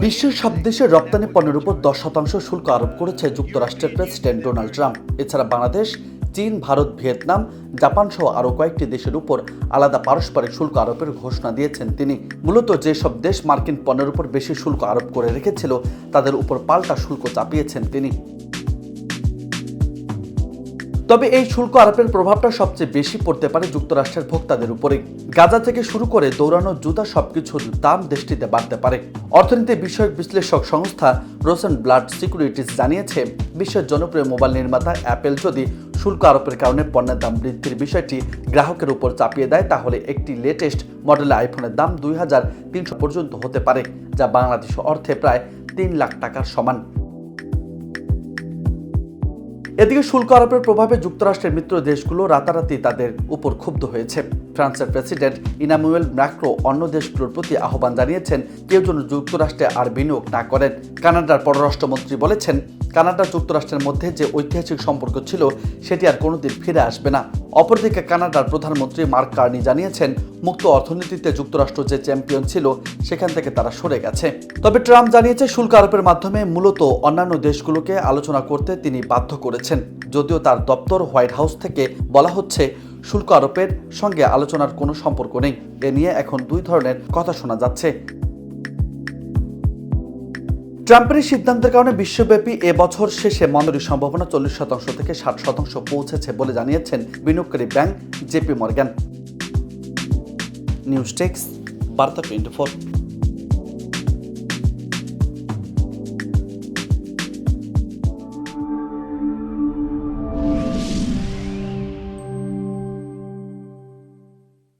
বিশ্বের সব দেশের রপ্তানি পণ্যের উপর 10% শুল্ক আরোপ করেছে যুক্তরাষ্ট্রের প্রেসিডেন্ট ডোনাল্ড ট্রাম্প। এছাড়া বাংলাদেশ, চীন, ভারত, ভিয়েতনাম, জাপান সহ আরও কয়েকটি দেশের উপর আলাদা পারস্পরিক শুল্ক আরোপের ঘোষণা দিয়েছেন তিনি। মূলত যেসব দেশ মার্কিন পণ্যের উপর বেশি শুল্ক আরোপ করে রেখেছিল তাদের উপর পাল্টা শুল্ক চাপিয়েছেন তিনি। তবে এই শুল্ক আরোপের প্রভাবটা সবচেয়ে বেশি পড়তে পারে যুক্তরাষ্ট্রের ভোক্তাদের উপরে। গাঁজা থেকে শুরু করে দৌড়ানো জুতা সবকিছুর দাম দেশটিতে বাড়তে পারে। অর্থনীতি বিষয়ক বিশ্লেষক সংস্থা রোসেনব্লাট সিকিউরিটিজ জানিয়েছে, বিশ্বের জনপ্রিয় মোবাইল নির্মাতা অ্যাপেল যদি শুল্ক আরোপের কারণে পণ্যের দাম বৃদ্ধির বিষয়টি গ্রাহকের উপর চাপিয়ে দেয়, তাহলে একটি লেটেস্ট মডেলের আইফোনের দাম 2300 পর্যন্ত হতে পারে, যা বাংলাদেশ অর্থে প্রায় 3 লাখ টাকার সমান। এদিকে শুল্ক আরোপের প্রভাবে যুক্তরাষ্ট্রের মিত্র দেশগুলো রাতারাতি তাদের উপর ক্ষুব্ধ হয়েছে। ফ্রান্সের প্রেসিডেন্ট ইমানুয়েল ম্যাক্রো অন্য দেশগুলোর প্রতি আহ্বান জানিয়েছেন কেউ যেন যুক্তরাষ্ট্রে আর বিনিয়োগ না করেন। কানাডার পররাষ্ট্রমন্ত্রী বলেছেন, কানাডা যুক্তরাষ্ট্রের মধ্যে যে ঐতিহাসিক সম্পর্ক ছিল সেটি আর কোনোদিন ফিরে আসবে না। অপরদিকে কানাডার প্রধানমন্ত্রী মার্ক কার্নি জানিয়েছেন, মুক্ত অর্থনীতিতে যুক্তরাষ্ট্র যে চ্যাম্পিয়ন ছিল সেখান থেকে তারা সরে গেছে। তবে ট্রাম্প জানিয়েছে, শুল্ক আরোপের মাধ্যমে মূলত অন্যান্য দেশগুলোকে আলোচনা করতে তিনি বাধ্য করেছেন। যদিও তার দপ্তর হোয়াইট হাউস থেকে বলা হচ্ছে শুল্ক আরোপের সঙ্গে আলোচনার কোনো সম্পর্ক নেই। এ নিয়ে এখন দুই ধরনের কথা শোনা যাচ্ছে। ট্রাম্পের সিদ্ধান্তের কারণে বিশ্বব্যাপী এবছর শেষে মন্দরির সম্ভাবনা 40% থেকে 60% পৌঁছেছে বলে জানিয়েছেন বিনিয়োগকারী bank JP Morgan. News desk, বার্তা 24।